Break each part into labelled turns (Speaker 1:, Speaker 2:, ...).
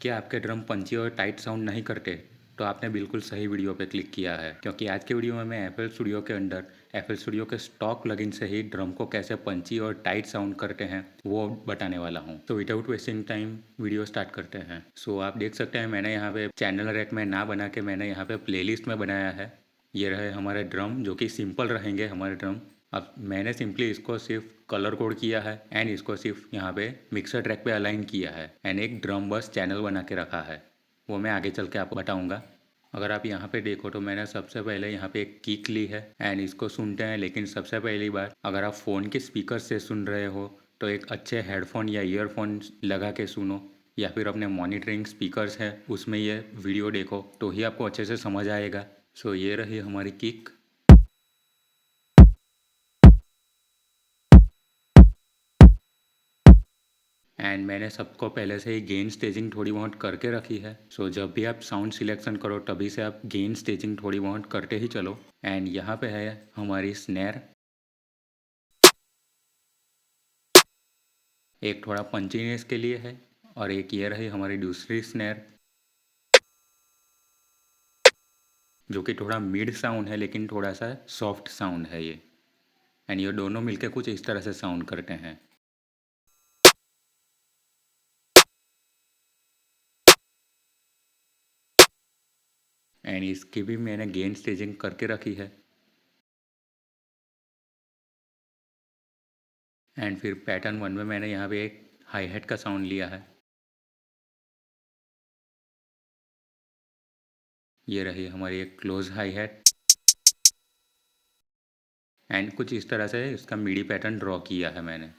Speaker 1: क्या आपके ड्रम पंची और टाइट साउंड नहीं करते? तो आपने बिल्कुल सही वीडियो पे क्लिक किया है, क्योंकि आज के वीडियो में मैं एफएल स्टूडियो के अंदर एफएल स्टूडियो के स्टॉक प्लगइन से ही ड्रम को कैसे पंची और टाइट साउंड करते हैं वो बताने वाला हूँ। तो without wasting time video start करते हैं। सो आप देख सकते हैं मैंने यहाँ पे चैनल रैक में ना बना के मैंने यहाँ पे प्लेलिस्ट में बनाया है। ये रहे हमारे ड्रम जो कि सिंपल रहेंगे हमारे ड्रम। अब मैंने सिंपली इसको सिर्फ कलर कोड किया है एंड इसको सिर्फ यहाँ पे मिक्सर ट्रैक पे अलाइन किया है एंड एक ड्रम बस चैनल बना के रखा है। वो मैं आगे चल के आपको बताऊँगा। अगर आप यहाँ पे देखो तो मैंने सबसे पहले यहाँ पे एक किक ली है एंड इसको सुनते हैं। लेकिन सबसे पहली बार अगर आप फ़ोन के स्पीकर से सुन रहे हो तो एक अच्छे हेडफोन या ईयरफोन लगा के सुनो, या फिर अपने मॉनिटरिंग स्पीकर्स है उसमें ये वीडियो देखो तो ही आपको अच्छे से समझ आएगा। सो ये रही हमारी किक एंड मैंने सबको पहले से ही गेन स्टेजिंग थोड़ी बहुत करके रखी है। सो जब भी आप साउंड सिलेक्शन करो तभी से आप गेन स्टेजिंग थोड़ी बहुत करते ही चलो। एंड यहाँ पे है हमारी स्नैर, एक थोड़ा पंचीनेस के लिए है, और एक ये रही हमारी दूसरी स्नैर जो कि थोड़ा मिड साउंड है लेकिन थोड़ा सा सॉफ्ट साउंड है ये। एंड ये दोनों मिलके कुछ इस तरह से साउंड करते हैं। एंड इसकी भी मैंने गेन स्टेजिंग करके रखी है। एंड फिर पैटर्न 1 में मैंने यहाँ पे एक हाई हेट का साउंड लिया है। ये रही हमारी एक क्लोज हाई हेट एंड कुछ इस तरह से इसका मिडी पैटर्न ड्रॉ किया है मैंने।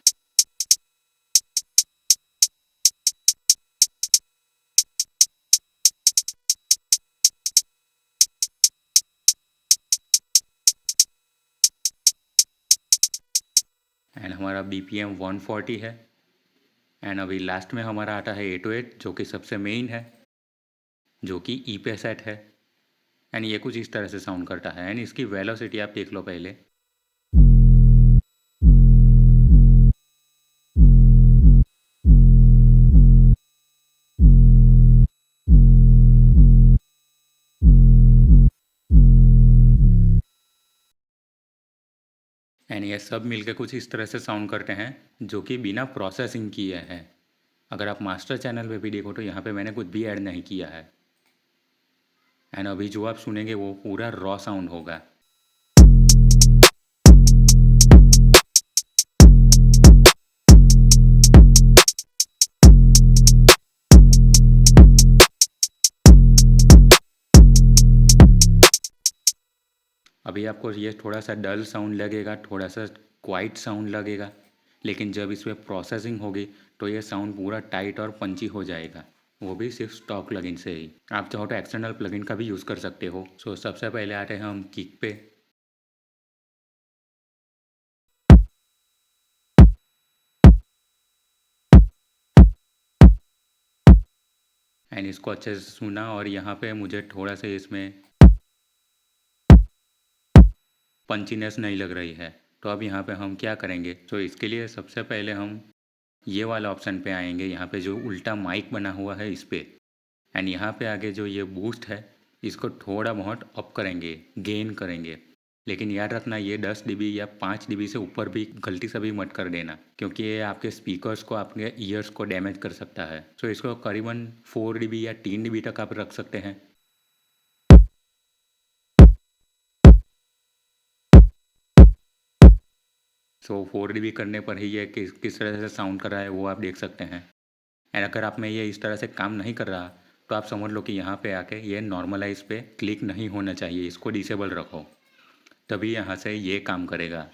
Speaker 1: एंड हमारा BPM 140 है। एंड अभी लास्ट में हमारा आता है 808 जो कि सबसे मेन है, जो कि ई पे सेट है। एंड ये कुछ इस तरह से साउंड करता है। एंड इसकी वेलोसिटी आप देख लो पहले। एंड ये सब मिलके कुछ इस तरह से साउंड करते हैं जो कि बिना प्रोसेसिंग किए हैं। अगर आप मास्टर चैनल पे भी देखो तो यहाँ पे मैंने कुछ भी ऐड नहीं किया है। एंड अभी जो आप सुनेंगे वो पूरा रॉ साउंड होगा। अभी आपको ये थोड़ा सा डल साउंड लगेगा, थोड़ा सा क्वाइट साउंड लगेगा, लेकिन जब इसमें प्रोसेसिंग होगी तो ये साउंड पूरा टाइट और पंची हो जाएगा, वो भी सिर्फ स्टॉक प्लगइन से ही। आप चाहो तो एक्सटर्नल प्लगइन का भी यूज़ कर सकते हो। सो सबसे पहले आते हैं हम किक पे। एंड इसको अच्छे से सुना और यहाँ पे मुझे थोड़ा सा इसमें पंचीनेस नहीं लग रही है। तो अब यहाँ पे हम क्या करेंगे, तो इसके लिए सबसे पहले हम ये वाला ऑप्शन पे आएंगे, यहाँ पे जो उल्टा माइक बना हुआ है इस पे। एंड यहाँ पे आगे जो ये बूस्ट है इसको थोड़ा बहुत अप करेंगे, गेन करेंगे। लेकिन याद रखना ये 10 dB या 5 dB से ऊपर भी गलती से भी मत कर देना, क्योंकि ये आपके स्पीकर्स को, आपके ईयर्स को डैमेज कर सकता है। सो इसको करीबन 4 dB या 3 dB तक आप रख सकते हैं। सो 4 dB करने पर ही ये किस तरह से साउंड कर रहा है वो आप देख सकते हैं। एंड अगर आप में ये इस तरह से काम नहीं कर रहा तो आप समझ लो कि यहाँ पे आके ये नॉर्मलाइज पे क्लिक नहीं होना चाहिए, इसको डिसेबल रखो, तभी यहाँ से ये काम करेगा।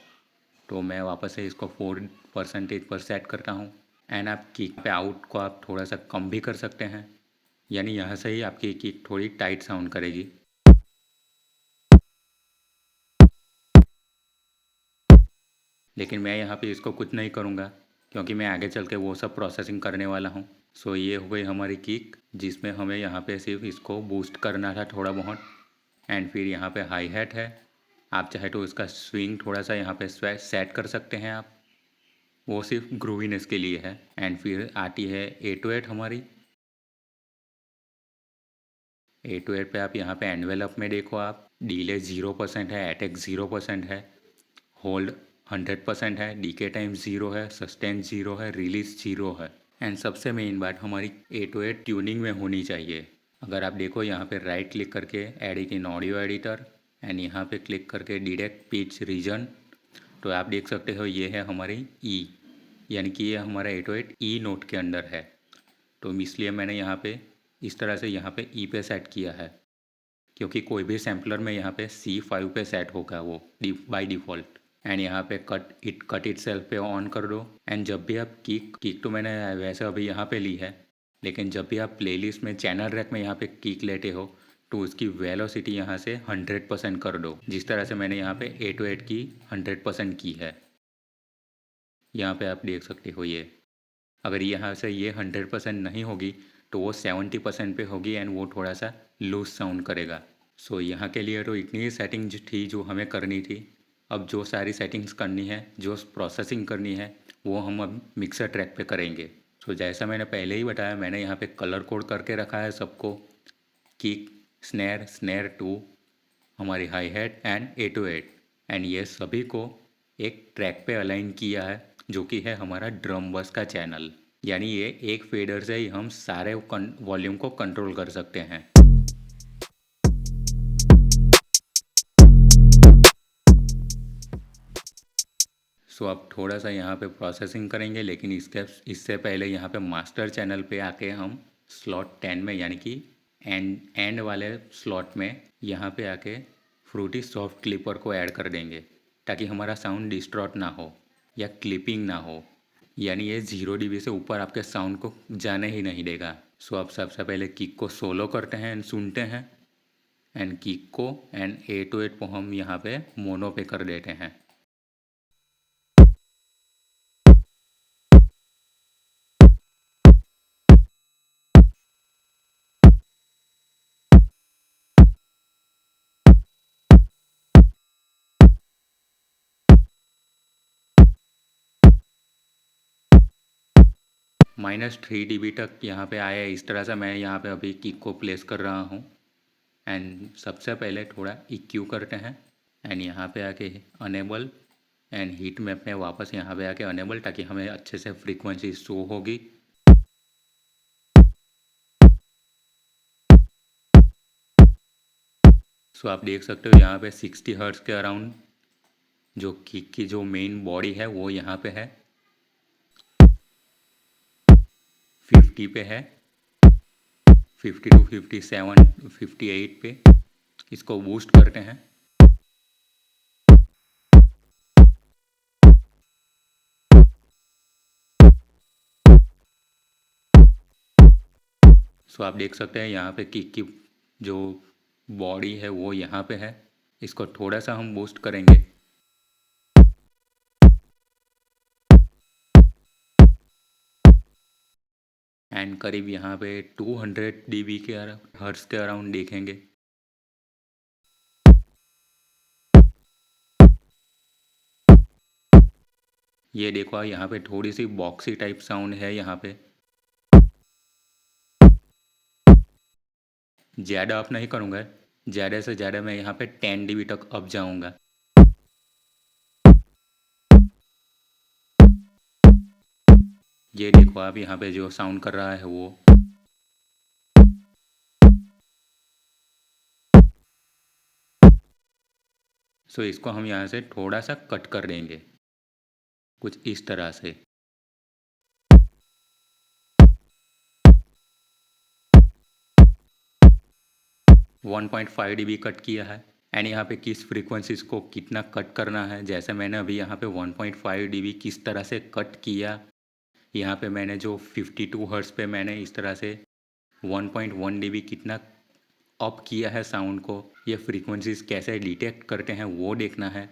Speaker 1: तो मैं वापस से इसको 4% पर सेट करता हूँ। एंड आप किक पे आउट को आप थोड़ा सा कम भी कर सकते हैं, यानी यहाँ से ही आपकी किक थोड़ी टाइट साउंड करेगी। लेकिन मैं यहाँ पे इसको कुछ नहीं करूँगा क्योंकि मैं आगे चल के वो सब प्रोसेसिंग करने वाला हूँ। सो ये हो गई हमारी किक, जिसमें हमें यहाँ पे सिर्फ इसको बूस्ट करना था थोड़ा बहुत। एंड फिर यहाँ पे हाई हैट है, आप चाहे तो इसका स्विंग थोड़ा सा यहाँ पे सेट कर सकते हैं आप, वो सिर्फ ग्रूवीनेस के लिए है। एंड फिर आती है 808 हमारी। 808 पे आप यहाँ पे एनवेलप में देखो, आप डिले 0% है, अटैक 0% है, होल्ड 100% है, डीके टाइम 0 है, सस्टेन 0 है, रिलीज 0 है। एंड सबसे मेन बात हमारी 808 ट्यूनिंग में होनी चाहिए। अगर आप देखो यहाँ पे राइट क्लिक करके edit in audio editor and यहाँ पे क्लिक करके डिटेक्ट पिच रीजन, तो आप देख सकते हो ये है हमारी ई, यानी कि ये हमारा 808 ई नोट के अंदर है। तो इसलिए मैंने यहाँ पे इस तरह से यहाँ पे ई पे सेट किया है, क्योंकि कोई भी सैम्पलर में यहाँ पे C5 पे सेट होगा वो बाय डिफ़ॉल्ट। एंड यहाँ पे कट इट सेल्फ पे ऑन कर दो। एंड जब भी आप किक तो मैंने वैसे अभी यहाँ पे ली है, लेकिन जब भी आप प्लेलिस्ट में चैनल रैक में यहाँ पे किक लेते हो तो उसकी वेलोसिटी यहाँ से 100% कर दो, जिस तरह से मैंने यहाँ पे 808 की 100% की है। यहाँ पे आप देख सकते हो ये, अगर यहाँ से ये 100% नहीं होगी तो वो 70% पे होगी एंड वो थोड़ा सा लूज साउंड करेगा। सो यहाँ के लिए तो इतनी ही सेटिंग थी जो हमें करनी थी। अब जो सारी सेटिंग्स करनी है, जो प्रोसेसिंग करनी है, वो हम अब मिक्सर ट्रैक पे करेंगे। सो जैसा मैंने पहले ही बताया, मैंने यहाँ पे कलर कोड करके रखा है सबको, किक, स्नैर, स्नैर 2, हमारी हाई हैट एंड 808, एंड ये सभी को एक ट्रैक पे अलाइन किया है जो कि है हमारा ड्रम बस का चैनल। यानी ये एक फेडर से ही हम सारे वॉल्यूम को कंट्रोल कर सकते हैं। सो अब थोड़ा सा यहाँ पे प्रोसेसिंग करेंगे, लेकिन इससे पहले यहाँ पे मास्टर चैनल पे आके हम स्लॉट 10 में, यानी कि एंड वाले स्लॉट में यहाँ पे आके फ्रूटी सॉफ्ट क्लिपर को ऐड कर देंगे, ताकि हमारा साउंड डिस्टॉर्ट ना हो या क्लिपिंग ना हो। यानी ये 0 dB से ऊपर आपके साउंड को जाने ही नहीं देगा। सो अब सबसे पहले किक को सोलो करते हैं एंड सुनते हैं, एंड किक को एंड 808 को हम यहाँ पे मोनो पे कर देते हैं। -3 dB तक यहाँ पे आया है। इस तरह से मैं यहाँ पे अभी किक को प्लेस कर रहा हूँ। एंड सबसे पहले थोड़ा EQ करते हैं एंड यहाँ पे आके अनेबल, एंड हीट मैप में वापस यहाँ पे आके अनेबल, ताकि हमें अच्छे से फ्रीक्वेंसी शो होगी। सो आप देख सकते हो यहाँ पे 60 हर्ट्ज के अराउंड जो किक की जो मेन बॉडी है वो यहाँ पे है, 50 पे है, 52, 57, 58 पे। इसको बूस्ट करते हैं। सो आप देख सकते हैं यहाँ पे किक की जो बॉडी है वो यहाँ पे है। इसको थोड़ा सा हम बूस्ट करेंगे। एंड करीब यहाँ पे 200 dB के हर्ट्ज के अराउंड देखेंगे। ये देखो यहाँ पे थोड़ी सी बॉक्सी टाइप साउंड है यहाँ पे। ज़्यादा अप नहीं करूँगा, ज़्यादा से ज़्यादा मैं यहाँ पे 10 dB तक अप जाऊँगा। ये देखो आप यहाँ पे जो साउंड कर रहा है वो। सो इसको हम यहाँ से थोड़ा सा कट कर देंगे, कुछ इस तरह से। वन 1.5 dB कट किया है। एंड यहाँ पे किस फ्रीक्वेंसीज को कितना कट करना है, जैसे मैंने अभी यहाँ पे 1.5 dB किस तरह से कट किया। यहाँ पे मैंने जो 52 हर्ट्ज पे मैंने इस तरह से 1.1 dB कितना अप किया है साउंड को, ये फ्रीक्वेंसीज कैसे डिटेक्ट करते हैं वो देखना है।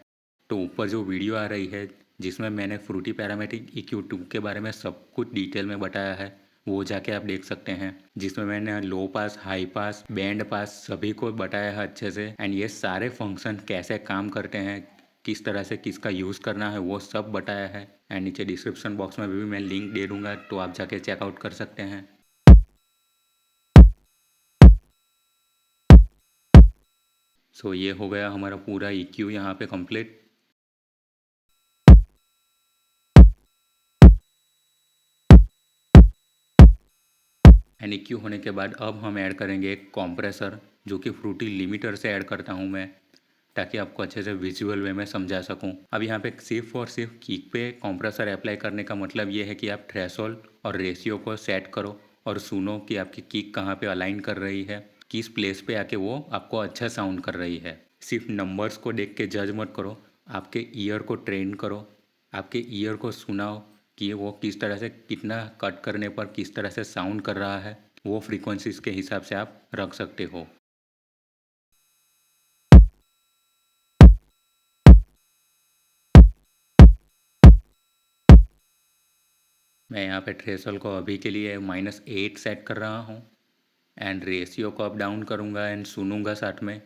Speaker 1: तो ऊपर जो वीडियो आ रही है जिसमें मैंने फ्रूटी पैरामेट्रिक EQ2 के बारे में सब कुछ डिटेल में बताया है, वो जाके आप देख सकते हैं, जिसमें मैंने लो पास, हाई पास, बैंड पास सभी को बताया है अच्छे से। एंड ये सारे फंक्शन कैसे काम करते हैं, किस तरह से किसका यूज़ करना है, वो सब बताया है। एंड नीचे डिस्क्रिप्शन बॉक्स में भी मैं लिंक दे दूँगा, तो आप जाके चेकआउट कर सकते हैं। सो ये हो गया हमारा पूरा EQ यहाँ पे कंप्लीट। एंड EQ होने के बाद अब हम ऐड करेंगे एक कॉम्प्रेसर, जो कि फ्रूटी लिमिटर से ऐड करता हूँ मैं, ताकि आपको अच्छे से विजुअल वे में समझा सकूं। अब यहाँ पे सिर्फ और सिर्फ किक पे कंप्रेसर अप्लाई करने का मतलब ये है कि आप थ्रेशोल्ड और रेशियो को सेट करो और सुनो कि आपकी किक कहाँ पे अलाइन कर रही है, किस प्लेस पे आके वो आपको अच्छा साउंड कर रही है। सिर्फ नंबर्स को देख के जज मत करो, आपके ईयर को ट्रेन करो, आपके ईयर को सुनाओ कि वो किस तरह से कितना कट करने पर किस तरह से साउंड कर रहा है, वो फ्रीक्वेंसीज के हिसाब से आप रख सकते हो। मैं यहाँ पे थ्रेशोल्ड को अभी के लिए -8 सेट कर रहा हूँ एंड रेशियो को अप डाउन करूँगा एंड सुनूंगा साथ में।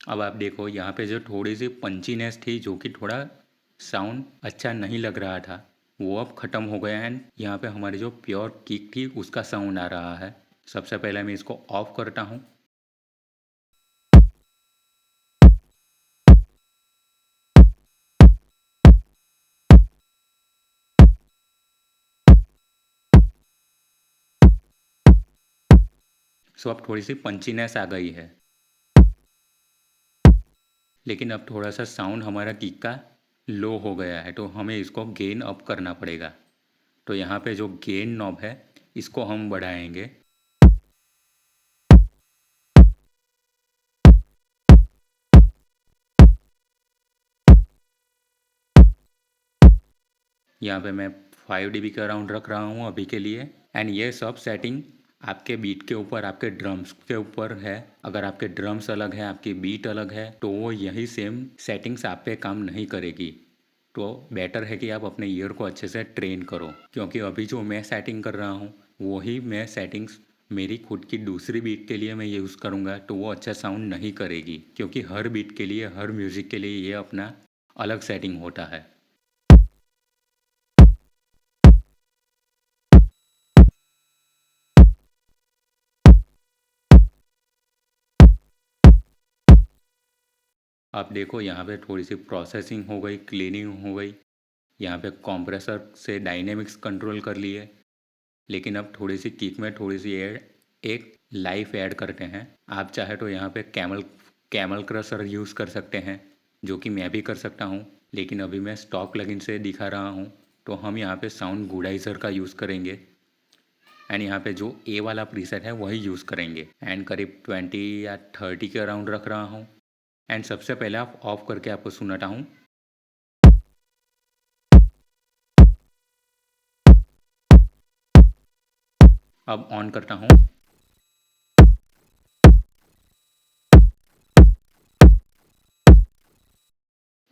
Speaker 1: अब आप देखो यहाँ पे जो थोड़ी सी पंचीनेस थी, जो कि थोड़ा साउंड अच्छा नहीं लग रहा था, वो अब ख़त्म हो गया एंड यहाँ पे हमारी जो प्योर किक थी उसका साउंड आ रहा है। सबसे पहले मैं इसको ऑफ करता हूँ। सो अब थोड़ी सी पंचीनेस आ गई है, लेकिन अब थोड़ा सा साउंड हमारा किक का लो हो गया है, तो हमें इसको गेन अप करना पड़ेगा। तो यहाँ पे जो गेन नॉब है इसको हम बढ़ाएंगे। यहाँ पे मैं 5 dB के अराउंड रख रहा हूँ अभी के लिए। एंड ये सब सेटिंग आपके बीट के ऊपर, आपके ड्रम्स के ऊपर है। अगर आपके ड्रम्स अलग है, आपकी बीट अलग है, तो वो यही सेम सेटिंग्स आप पे काम नहीं करेगी। तो बेटर है कि आप अपने ईयर को अच्छे से ट्रेन करो, क्योंकि अभी जो मैं सेटिंग कर रहा हूँ वही मैं सेटिंग्स मेरी खुद की दूसरी बीट के लिए मैं यूज़ करूँगा, तो वो अच्छा साउंड नहीं करेगी, क्योंकि हर बीट के लिए, हर म्यूज़िक के लिए ये अपना अलग सेटिंग होता है। आप देखो यहाँ पे थोड़ी सी प्रोसेसिंग हो गई, क्लीनिंग हो गई, यहाँ पे कंप्रेसर से डायनेमिक्स कंट्रोल कर लिए। लेकिन अब थोड़ी सी किक में थोड़ी सी एक लाइफ ऐड करते हैं। आप चाहे तो यहाँ पे कैमल कैमल क्रशर यूज़ कर सकते हैं, जो कि मैं भी कर सकता हूँ, लेकिन अभी मैं स्टॉक प्लगइन से दिखा रहा हूँ। तो हम यहाँ पे साउंड गुडाइज़र का यूज़ करेंगे एंड यहाँ पे जो ए वाला प्रीसेट है वही यूज़ करेंगे। एंड करीब 20 या 30 के अराउंड रख रहा हूँ। एंड सबसे पहले आप ऑफ करके आपको सुनाता हूँ। अब ऑन करता हूँ।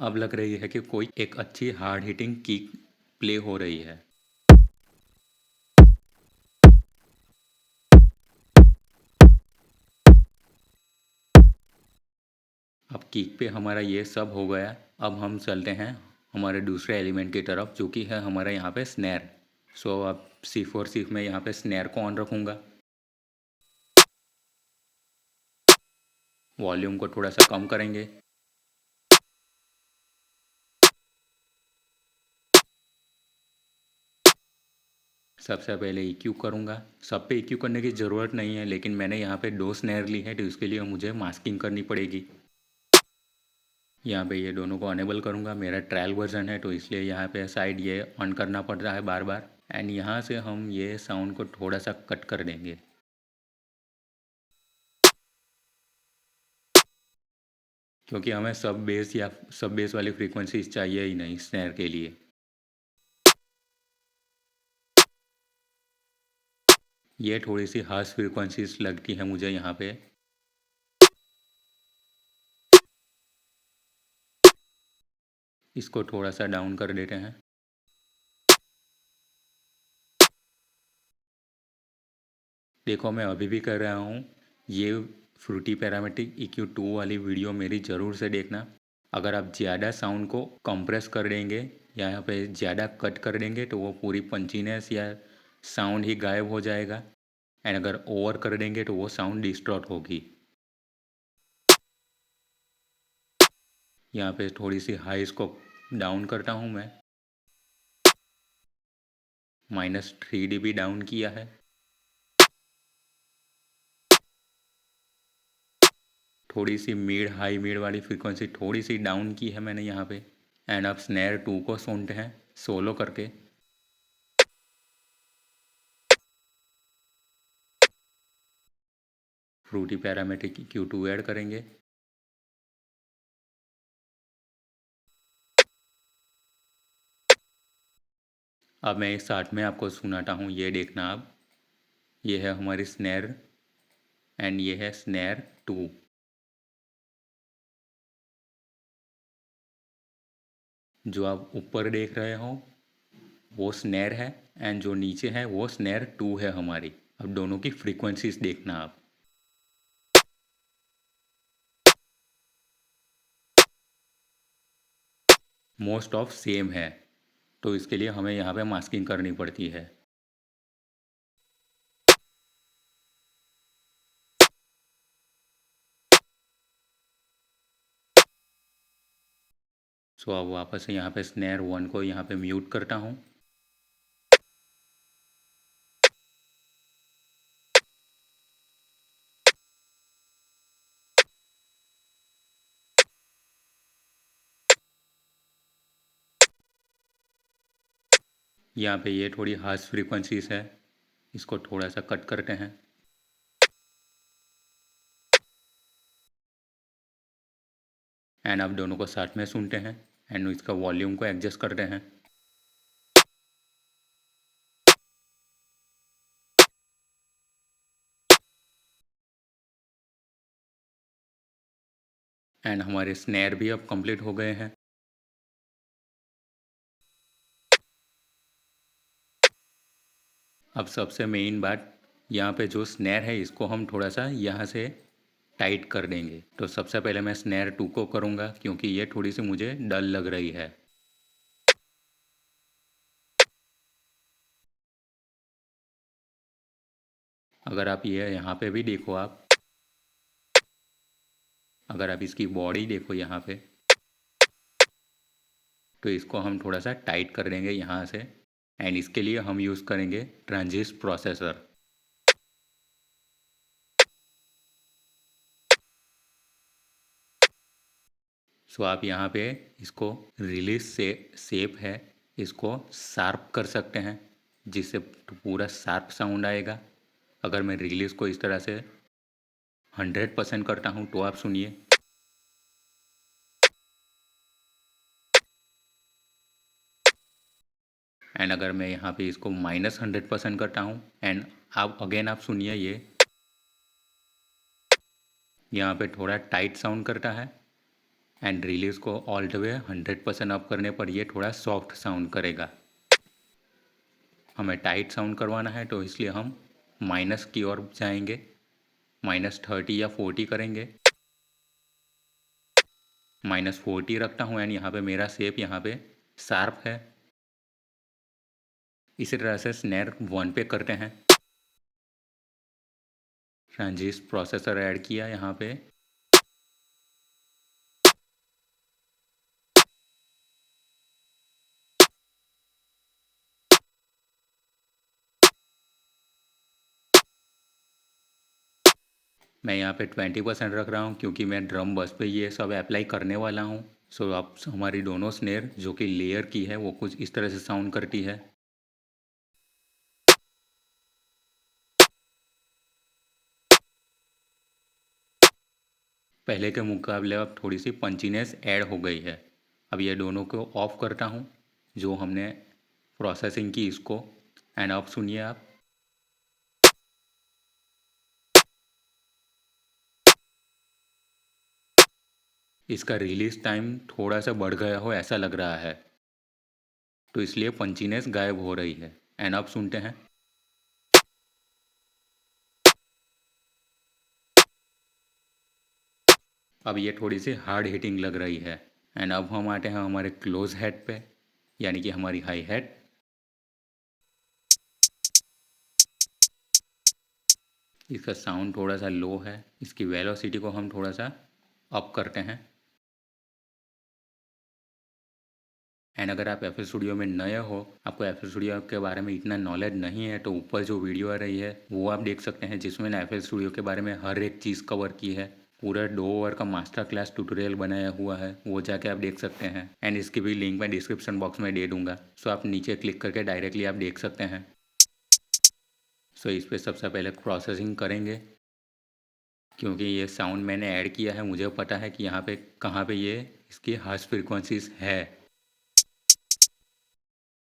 Speaker 1: अब लग रही है कि कोई एक अच्छी हार्ड हिटिंग किक प्ले हो रही है। अब किक पे हमारा ये सब हो गया। अब हम चलते हैं हमारे दूसरे एलिमेंट की तरफ, जो कि है हमारा यहाँ पे स्नैर। सो अब सिर्फ और सिर्फ मैं यहाँ पे स्नैर को ऑन रखूँगा। वॉल्यूम को थोड़ा सा कम करेंगे। सबसे पहले EQ करूँगा। सब पे EQ करने की ज़रूरत नहीं है, लेकिन मैंने यहाँ पे 2 स्नैर ली है, तो इसके लिए मुझे मास्किंग करनी पड़ेगी। यहाँ पे ये दोनों को अनेबल करूँगा। मेरा ट्रायल वर्जन है, तो इसलिए यहाँ पे साइड ये ऑन करना पड़ रहा है बार बार। एंड यहाँ से हम ये साउंड को थोड़ा सा कट कर देंगे, क्योंकि हमें सब बेस या सब बेस वाली फ्रीक्वेंसीज चाहिए ही नहीं स्नैर के लिए। ये थोड़ी सी हार्श फ्रीक्वेंसीज लगती है मुझे यहाँ पे। इसको थोड़ा सा डाउन कर देते हैं। देखो मैं अभी भी कर रहा हूँ। ये फ्रूटी पैरामेट्रिक EQ2 वाली वीडियो मेरी ज़रूर से देखना। अगर आप ज़्यादा साउंड को कंप्रेस कर देंगे या यहाँ पे ज़्यादा कट कर देंगे तो वो पूरी पंचीनेस या साउंड ही गायब हो जाएगा। एंड अगर ओवर कर देंगे तो वो साउंड डिस्टॉर्ट होगी। यहाँ पे थोड़ी सी हाई इसको डाउन करता हूँ मैं। -3 dB डाउन किया है। थोड़ी सी मिड हाई मिड वाली फ्रीक्वेंसी थोड़ी सी डाउन की है मैंने यहाँ पे। एंड अब स्नैर 2 को सुनते हैं सोलो करके। फ्रूटी पैरामेट्रिक EQ2 ऐड करेंगे। अब मैं एक साथ में आपको सुनाता हूँ, ये देखना आप। ये है हमारी स्नैर एंड ये है स्नैर 2। जो आप ऊपर देख रहे हो वो स्नैर है एंड जो नीचे है वो स्नैर 2 है हमारी। अब दोनों की फ्रीक्वेंसीज देखना आप। मोस्ट ऑफ सेम है, तो इसके लिए हमें यहाँ पे मास्किंग करनी पड़ती है। सो अब वापस से यहाँ पे स्नैर 1 को यहाँ पे म्यूट करता हूँ। यहाँ पे ये थोड़ी हार्श फ्रीक्वेंसीज है, इसको थोड़ा सा कट करते हैं। एंड अब दोनों को साथ में सुनते हैं एंड इसका वॉल्यूम को एडजस्ट करते हैं। एंड हमारे स्नैर भी अब कंप्लीट हो गए हैं। अब सबसे मेन बात, यहाँ पे जो स्नैर है इसको हम थोड़ा सा यहाँ से टाइट कर देंगे। तो सबसे पहले मैं स्नैर 2 को करूँगा क्योंकि ये थोड़ी सी मुझे डल लग रही है। अगर आप ये यहाँ पे भी देखो आप, अगर आप इसकी बॉडी देखो यहाँ पे, तो इसको हम थोड़ा सा टाइट कर देंगे यहाँ से। एंड इसके लिए हम यूज़ करेंगे ट्रांजिस्ट प्रोसेसर। सो आप यहाँ पे इसको रिलीज से शेप है, इसको शार्प कर सकते हैं जिससे पूरा शार्प साउंड आएगा। अगर मैं रिलीज को इस तरह से 100% करता हूँ तो आप सुनिए। एंड अगर मैं यहाँ पे इसको -100% करता हूँ एंड आप अगेन आप सुनिए, ये यहाँ पे थोड़ा टाइट साउंड करता है। एंड रिलीज को ऑल द वे 100% अप करने पर ये थोड़ा सॉफ्ट साउंड करेगा। हमें टाइट साउंड करवाना है तो इसलिए हम माइनस की ओर जाएंगे, -30 या 40 करेंगे। -40 रखता हूँ एंड यहाँ पे मेरा शेप यहाँ पे शार्प है। इसी तरह से स्नैर 1 पे करते हैं। ट्रांजिस्ट प्रोसेसर ऐड किया यहाँ पे। मैं यहाँ पे 20% रख रहा हूँ क्योंकि मैं ड्रम बस पे ये सब अप्लाई करने वाला हूँ। सो अब हमारी दोनों स्नेर जो कि लेयर की है वो कुछ इस तरह से साउंड करती है। पहले के मुकाबले अब थोड़ी सी पंचीनेस ऐड हो गई है। अब ये दोनों को ऑफ करता हूँ जो हमने प्रोसेसिंग की इसको। एंड अब सुनिए आप, इसका रिलीज टाइम थोड़ा सा बढ़ गया हो ऐसा लग रहा है, तो इसलिए पंचीनेस गायब हो रही है। एंड अब सुनते हैं। अब ये थोड़ी सी हार्ड हिटिंग लग रही है। एंड अब हम आते हैं हमारे क्लोज हेड पे, यानी कि हमारी हाई हेड। इसका साउंड थोड़ा सा लो है, इसकी वेलोसिटी को हम थोड़ा सा अप करते हैं। एंड अगर आप एफ एल स्टूडियो में नए हो, आपको एफ एल स्टूडियो के बारे में इतना नॉलेज नहीं है, तो ऊपर जो वीडियो आ रही है वो आप देख सकते हैं, जिसमें ना एफ एल स्टूडियो के बारे में हर एक चीज़ कवर की है। पूरा 2 आवर का मास्टर क्लास ट्यूटोरियल बनाया हुआ है, वो जाके आप देख सकते हैं। एंड इसकी भी लिंक मैं डिस्क्रिप्शन बॉक्स में दे दूंगा, सो आप नीचे क्लिक करके डायरेक्टली आप देख सकते हैं। सो इस पर सबसे पहले प्रोसेसिंग करेंगे, क्योंकि ये साउंड मैंने ऐड किया है, मुझे पता है कि यहाँ पे कहाँ पे ये इसकी हार्श फ्रिक्वेंसीज है।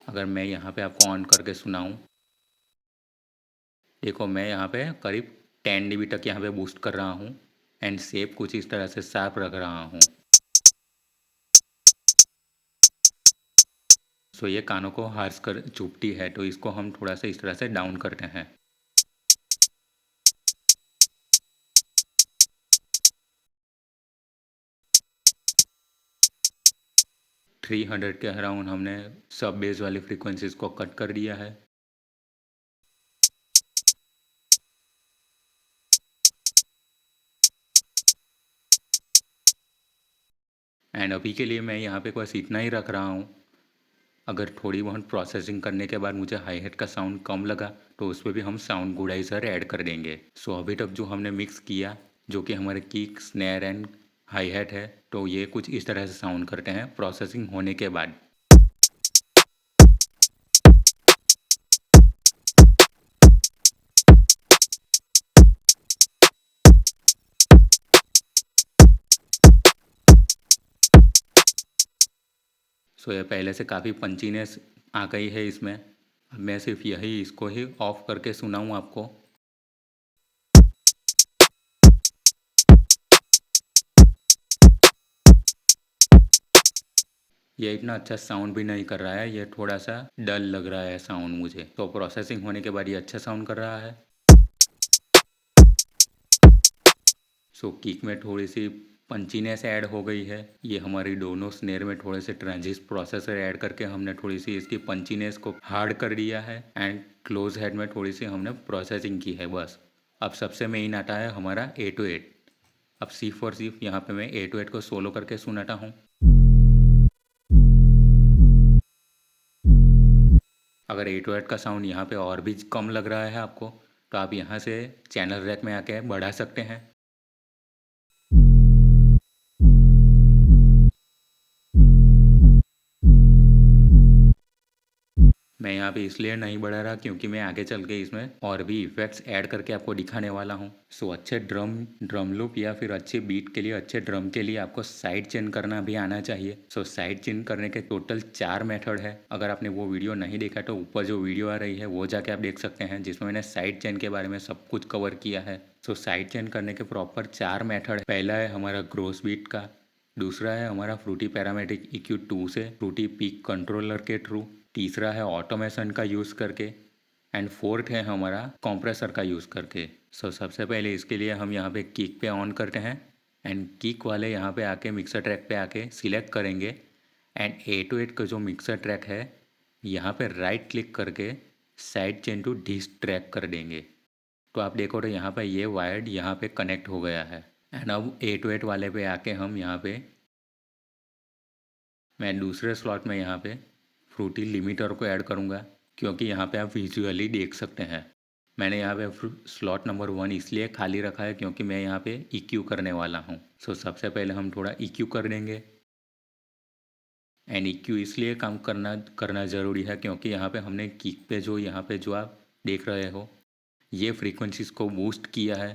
Speaker 1: अगर मैं यहाँ पे आपको ऑन करके सुनाऊँ, देखो मैं यहाँ पे करीब 10 dB तक यहाँ पे बूस्ट कर रहा हूँ। एंड शेप कुछ इस तरह से शार्प रख रहा हूँ। सो ये कानों को हार्श कर चुभती है, तो इसको हम थोड़ा सा इस तरह से डाउन करते हैं। थ्री 300 के अराउंड हमने सब बेस वाली फ्रीक्वेंसीज को कट कर दिया है। एंड अभी के लिए मैं यहाँ पे बस इतना ही रख रहा हूँ। अगर थोड़ी बहुत प्रोसेसिंग करने के बाद मुझे हाई हेड का साउंड कम लगा, तो उस पर भी हम साउंड गुडाइजर ऐड कर देंगे। सो अभी तक जो हमने मिक्स किया, जो कि हमारे kick, snare and high head है, तो ये कुछ इस तरह से साउंड करते हैं प्रोसेसिंग होने के बाद। सो ये पहले से काफ़ी पंचीनेस आ गई है इसमें। अब मैं सिर्फ यही इसको ही ऑफ करके सुनाऊँ आपको। ये इतना अच्छा साउंड भी नहीं कर रहा है, ये थोड़ा सा डल लग रहा है साउंड मुझे। तो प्रोसेसिंग होने के बाद ये अच्छा साउंड कर रहा है। सो किक में थोड़ी सी पंचीनेस ऐड हो गई है। ये हमारी दोनों स्नेर में थोड़े से ट्रांजिस प्रोसेसर ऐड करके हमने थोड़ी सी इसकी पंचीनेस को हार्ड कर दिया है। एंड क्लोज हेड में थोड़ी सी हमने प्रोसेसिंग की है बस। अब सबसे मेन आता है हमारा 808। अब सिर्फ और सिर्फ यहाँ पे मैं 808 को सोलो करके सुनाता हूँ। अगर 808 का साउंड यहाँ पे और भी कम लग रहा है आपको, तो आप यहाँ से चैनल रैक में आके बढ़ा सकते हैं। मैं यहाँ पे इसलिए नहीं बढ़ा रहा क्योंकि मैं आगे चल के इसमें और भी इफेक्ट्स ऐड करके आपको दिखाने वाला हूँ। सो अच्छे ड्रम लूप या फिर अच्छे बीट के लिए, अच्छे ड्रम के लिए आपको साइड चेन करना भी आना चाहिए। सो साइड चेन करने के टोटल 4 मेथड है। अगर आपने वो वीडियो नहीं देखा तो ऊपर जो वीडियो आ रही है वो जाके आप देख सकते हैं, जिसमें मैंने साइड चेन के बारे में सब कुछ कवर किया है। सो साइड चेन करने के प्रॉपर 4 मेथड है। पहला है हमारा ग्रोस बीट का, दूसरा है हमारा फ्रूटी पैरामेट्रिक EQ2 से फ्रूटी पीक कंट्रोलर के थ्रू, तीसरा है ऑटोमेशन का यूज़ करके, एंड फोर्थ है हमारा कंप्रेसर का यूज़ करके। सो सबसे पहले इसके लिए हम यहाँ पे किक पे ऑन करते हैं। एंड किक वाले यहाँ पे आके मिक्सर ट्रैक पे आके सिलेक्ट करेंगे। एंड 808 का जो मिक्सर ट्रैक है, यहाँ पे राइट क्लिक करके side chain to this track कर देंगे। तो आप देखो तो यहाँ पे ये वायर्ड यहाँ पे कनेक्ट हो गया है। एंड अब 808 वाले पे आके हम यहाँ पे, मैं दूसरे स्लॉट में यहाँ पे फ्रूटी लिमिटर को ऐड करूँगा, क्योंकि यहाँ पे आप विजुअली देख सकते हैं। मैंने यहाँ पे स्लॉट नंबर 1 इसलिए खाली रखा है क्योंकि मैं यहाँ पे EQ करने वाला हूँ। सो सबसे पहले हम थोड़ा EQ कर देंगे। एंड EQ इसलिए काम करना ज़रूरी है क्योंकि यहाँ पे हमने किक पे जो यहाँ पे जो आप देख रहे हो, ये फ्रीक्वेंसीज को बूस्ट किया है,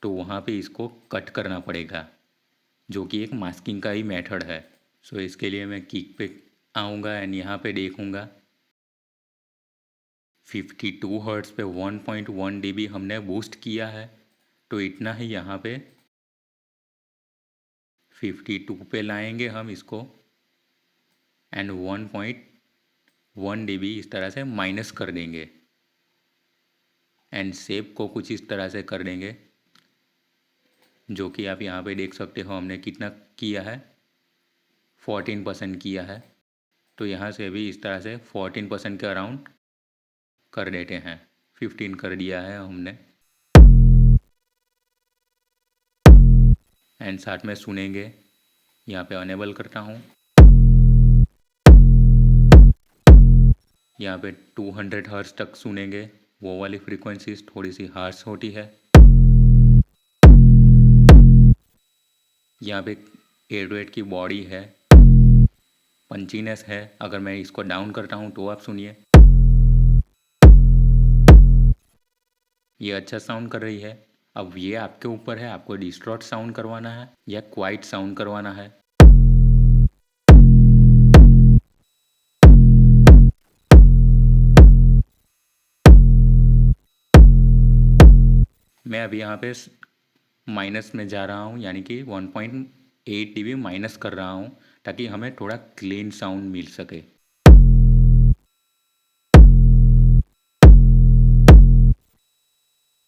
Speaker 1: तो वहाँ पे इसको कट करना पड़ेगा, जो कि एक मास्किंग का ही मेथड है। सो इसके लिए मैं किक पे आऊँगा एंड यहाँ पे देखूँगा 52 हर्ट्ज़ पे 1.1 dB हमने बूस्ट किया है, तो इतना ही यहाँ पे 52 पे लाएंगे हम इसको। एंड 1.1 dB इस तरह से माइनस कर देंगे। एंड शेप को कुछ इस तरह से कर देंगे। जो कि आप यहाँ पे देख सकते हो हमने कितना किया है, 14% किया है। तो यहाँ से भी इस तरह से 14% के अराउंड कर देते हैं। 15 कर दिया है हमने। एंड साथ में सुनेंगे, यहाँ पे अनेबल करता हूँ। यहाँ पे 200 हर्ट्ज तक सुनेंगे। वो वाली फ्रीक्वेंसीज थोड़ी सी हार्श होती है। यहाँ पे 808 की बॉडी है, पंचीनेस है। अगर मैं इसको डाउन करता हूँ तो आप सुनिए, ये अच्छा साउंड कर रही है। अब ये आपके ऊपर है, आपको डिस्टॉर्ट साउंड करवाना है या क्वाइट साउंड करवाना है। मैं अभी यहाँ पे माइनस में जा रहा हूँ, यानी कि 1.8 dB माइनस कर रहा हूँ, ताकि हमें थोड़ा क्लीन साउंड मिल सके।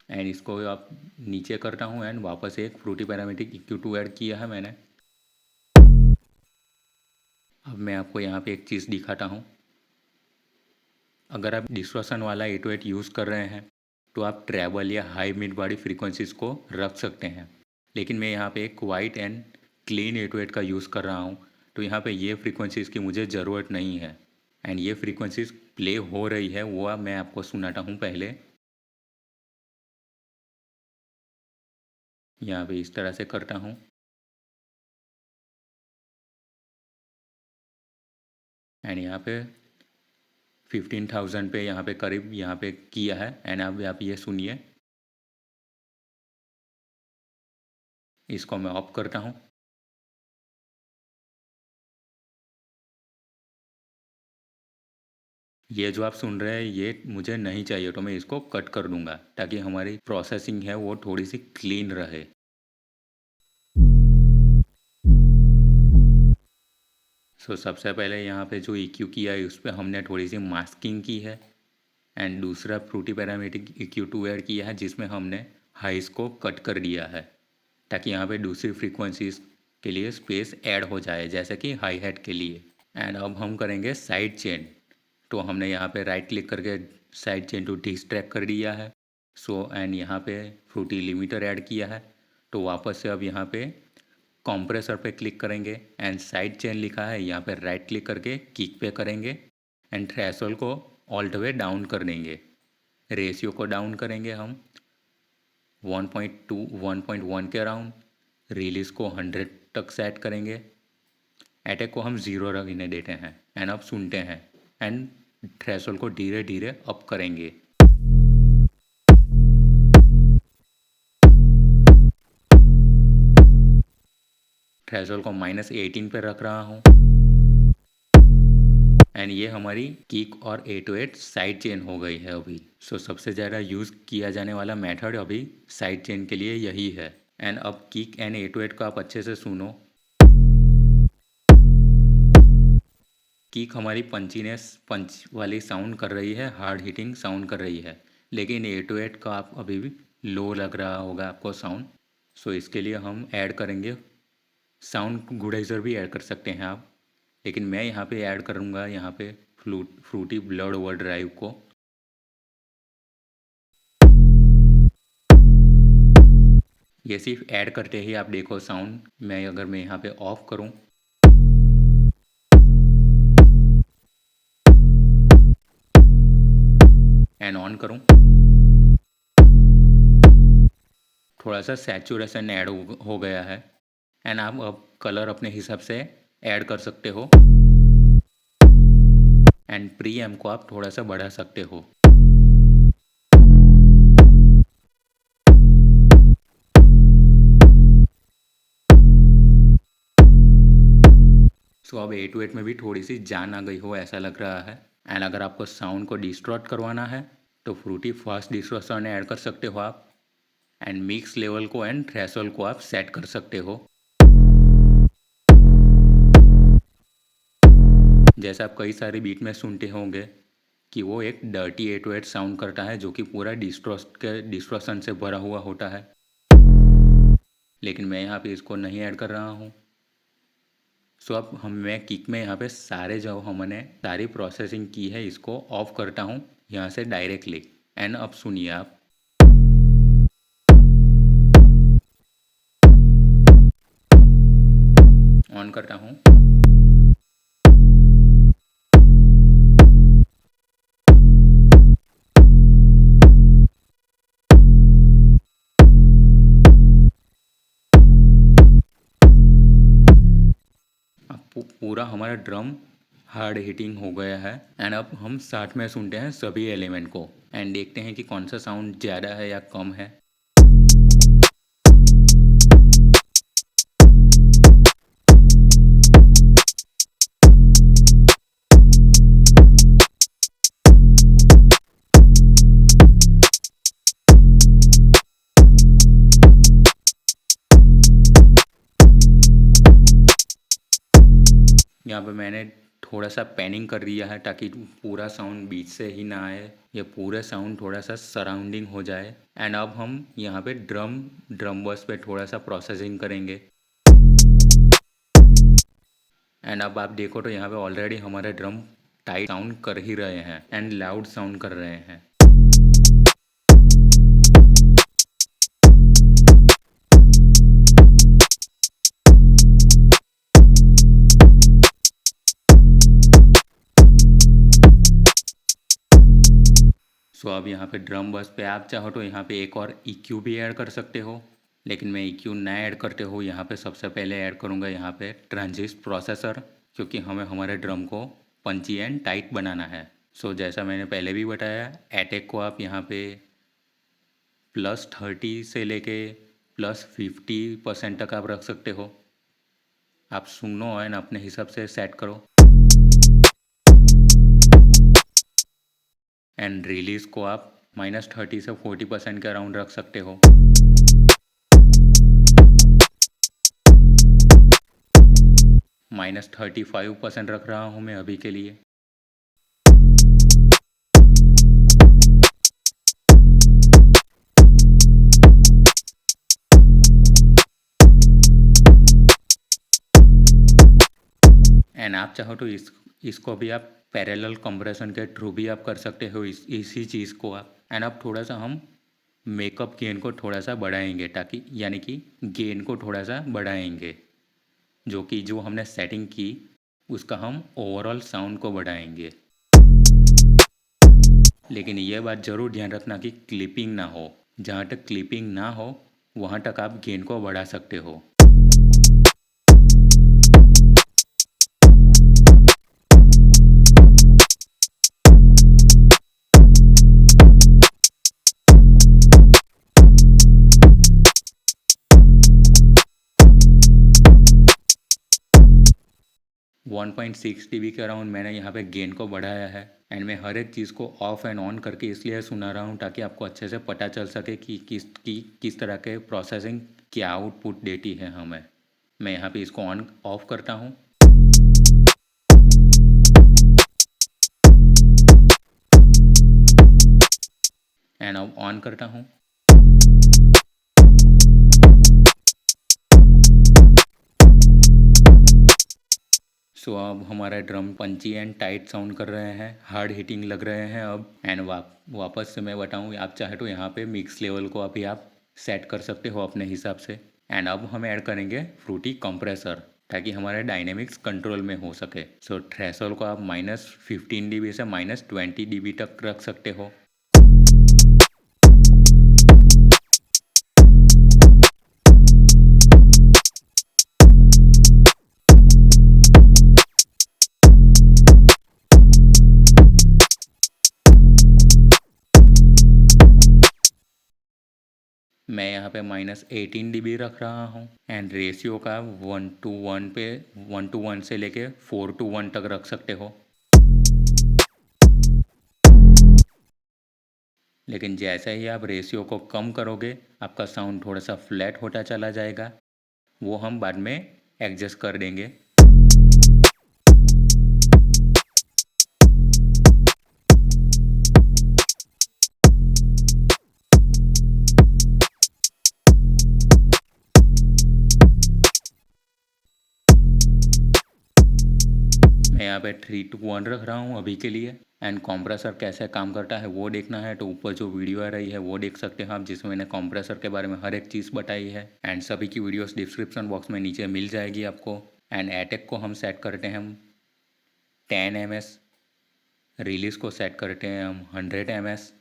Speaker 1: एंड इसको आप नीचे करता हूँ एंड वापस एक फ्रूटी पैरामीट्रिक EQ2 ऐड किया है मैंने। अब मैं आपको यहाँ पे एक चीज़ दिखाता हूँ। अगर आप डिस्टॉर्शन वाला 808 यूज़ कर रहे हैं तो आप ट्रैवल या हाई मिड वाली फ्रीक्वेंसीज़ को रख सकते हैं, लेकिन मैं यहाँ पे एक वाइट एंड क्लीन 808 का यूज़ कर रहा हूँ, तो यहाँ पे ये फ्रीक्वेंसीज़ की मुझे ज़रूरत नहीं है। एंड ये फ्रीक्वेंसीज़ प्ले हो रही है वो अब मैं आपको सुनाता हूँ पहले। यहाँ पे इस तरह से करता हूँ। एंड यहाँ पे 15,000 पे यहाँ पे करीब यहाँ पे किया है। एंड अब आप ये सुनिए, इसको मैं ऑफ करता हूँ। ये जो आप सुन रहे हैं ये मुझे नहीं चाहिए, तो मैं इसको कट कर दूंगा ताकि हमारी प्रोसेसिंग है वो थोड़ी सी क्लीन रहे। सबसे पहले यहाँ पे जो EQ किया है उस पर हमने थोड़ी सी मास्किंग की है। एंड दूसरा फ्रूटी पैरामीट्रिक EQ2 ऐड किया है जिसमें हमने हाइस को कट कर दिया है, ताकि यहाँ पे दूसरी फ्रीक्वेंसीज के लिए स्पेस ऐड हो जाए, जैसे कि हाई हैट के लिए। एंड अब हम करेंगे साइड चेन। तो हमने यहाँ पे राइट क्लिक करके साइड चेन टू डिस्ट्रैक्ट कर दिया है। एंड यहाँ पे फ्रूटी लिमिटर ऐड किया है। तो वापस से अब यहाँ पे कंप्रेसर पे क्लिक करेंगे एंड साइड चेन लिखा है, यहाँ पे राइट क्लिक करके किक पे करेंगे एंड थ्रेशोल्ड को ऑल द वे डाउन कर देंगे। रेशियो को डाउन करेंगे हम 1.2 1.1 के अराउंड। रिलीज़ को 100 तक सेट करेंगे। अटैक को हम 0 रखने देते हैं। एंड अब सुनते हैं एंड थ्रेशोल्ड को धीरे धीरे अप करेंगे। थ्रेशोल्ड को -18 पे रख रहा हूँ। एंड ये हमारी किक और 808 साइड चेन हो गई है अभी। सबसे ज़्यादा यूज़ किया जाने वाला मेथड अभी साइड चेन के लिए यही है। एंड अब किक एंड 808 को आप अच्छे से सुनो। किक हमारी पंचीनेस पंच वाली साउंड कर रही है, हार्ड हिटिंग साउंड कर रही है, लेकिन 808 का आप अभी भी लो लग रहा होगा आपको साउंड। इसके लिए हम ऐड करेंगे साउंड गुडाइज़र भी ऐड कर सकते हैं आप, लेकिन मैं यहाँ पे ऐड करूँगा यहाँ पे फ्रूटी ब्लड ओवरड्राइव को। ये सिर्फ ऐड करते ही आप देखो साउंड। अगर मैं यहाँ पे ऑफ करूँ एंड ऑन करूँ, थोड़ा सा सैचुरेशन ऐड हो गया है। एंड आप अब कलर अपने हिसाब से ऐड कर सकते हो एंड प्री एम को आप थोड़ा सा बढ़ा सकते हो। अब 808 में भी थोड़ी सी जान आ गई हो ऐसा लग रहा है। एंड अगर आपको साउंड को डिस्टॉर्ट करवाना है तो फ्रूटी फास्ट डिस्टॉर्शन ऐड कर सकते हो आप। एंड मिक्स लेवल को एंड थ्रेशोल्ड को आप सेट कर सकते हो। जैसे आप कई सारे बीट में सुनते होंगे कि वो एक डर्टी 808 साउंड करता है, जो कि पूरा डिस्टॉर्शन से भरा हुआ होता है। लेकिन मैं यहाँ पे इसको नहीं ऐड कर रहा हूँ। सो अब मैं किक में यहाँ पे सारे जो हमने सारी प्रोसेसिंग की है इसको ऑफ करता हूँ यहाँ से डायरेक्टली। एंड अब सुनिए आप, ऑन करता हूँ। अब पूरा हमारा ड्रम हार्ड हिटिंग हो गया है। एंड अब हम साथ में सुनते हैं सभी एलिमेंट को एंड देखते हैं कि कौन सा साउंड ज़्यादा है या कम है। यहाँ पे मैंने थोड़ा सा पैनिंग कर दिया है ताकि पूरा साउंड बीच से ही ना आए, ये पूरा साउंड थोड़ा सा सराउंडिंग हो जाए। एंड अब हम यहाँ पे ड्रम बस पे थोड़ा सा प्रोसेसिंग करेंगे। एंड अब आप देखो तो यहाँ पे ऑलरेडी हमारे ड्रम टाइट साउंड कर ही रहे हैं एंड लाउड साउंड कर रहे हैं। सो अब यहाँ पे ड्रम बस पे आप चाहो तो यहाँ पे एक और EQ भी ऐड कर सकते हो, लेकिन मैं EQ ना ऐड करते हो यहाँ पे सबसे पहले ऐड करूँगा यहाँ पे ट्रांजिस्ट प्रोसेसर, क्योंकि हमें हमारे ड्रम को पंची एंड टाइट बनाना है। सो जैसा मैंने पहले भी बताया, अटैक को आप यहाँ पे +30 से लेके +50% तक आप रख सकते हो। आप सुनो एंड अपने हिसाब से सेट करो। एंड रिलीज़ को आप -30 से 40% के अराउंड रख सकते हो। -35% रख रहा हूँ मैं अभी के लिए। एंड आप चाहो तो इसको भी आप पैरेलल कंप्रेशन के थ्रू भी आप कर सकते हो इसी चीज़ को आप। एंड अब थोड़ा सा हम मेकअप गेन को थोड़ा सा बढ़ाएंगे, ताकि यानी कि गेन को थोड़ा सा बढ़ाएंगे, जो हमने सेटिंग की उसका हम ओवरऑल साउंड को बढ़ाएंगे। लेकिन यह बात ज़रूर ध्यान रखना कि क्लिपिंग ना हो। जहाँ तक क्लिपिंग ना हो वहाँ तक आप गेन को बढ़ा सकते हो। 1.6 dB के अराउंड मैंने यहाँ पे गेन को बढ़ाया है। एंड मैं हर एक चीज़ को ऑफ एंड ऑन करके इसलिए सुना रहा हूँ ताकि आपको अच्छे से पता चल सके कि किस तरह के प्रोसेसिंग क्या आउटपुट देती है हमें। मैं यहाँ पे इसको ऑन ऑफ करता हूँ। एंड अब ऑन करता हूँ। सो अब हमारा drum Panchi and tight sound कर रहे हैं, हार्ड हिटिंग लग रहे हैं अब। एंड वापस से मैं बताऊँ, आप चाहे तो यहाँ पे मिक्स लेवल को अभी आप सेट कर सकते हो अपने हिसाब से। एंड अब हम ऐड करेंगे फ्रूटी कंप्रेसर ताकि हमारे डायनेमिक्स कंट्रोल में हो सके। सो थ्रेशोल्ड को आप -15 dB से -20 dB तक रख सकते हो। 18 dB रख रहा हूँ। एंड रेशियो का 1:1 से लेके 4:1 तक रख सकते हो। लेकिन जैसे ही आप रेशियो को कम करोगे आपका साउंड थोड़ा सा फ्लैट होता चला जाएगा, वो हम बाद में एडजस्ट कर देंगे। यहाँ पे 3 to 1 रख रहा हूँ अभी के लिए। एंड कॉम्प्रेसर कैसे काम करता है वो देखना है तो ऊपर जो वीडियो आ रही है वो देख सकते हैं आप, जिसमें मैंने कॉम्प्रेसर के बारे में हर एक चीज़ बताई है। एंड सभी की वीडियोस डिस्क्रिप्शन बॉक्स में नीचे मिल जाएगी आपको। एंड एटेक को हम सेट करते हैं हम 10 ms, रिलीज़ को सेट करते हैं हम 100 ms।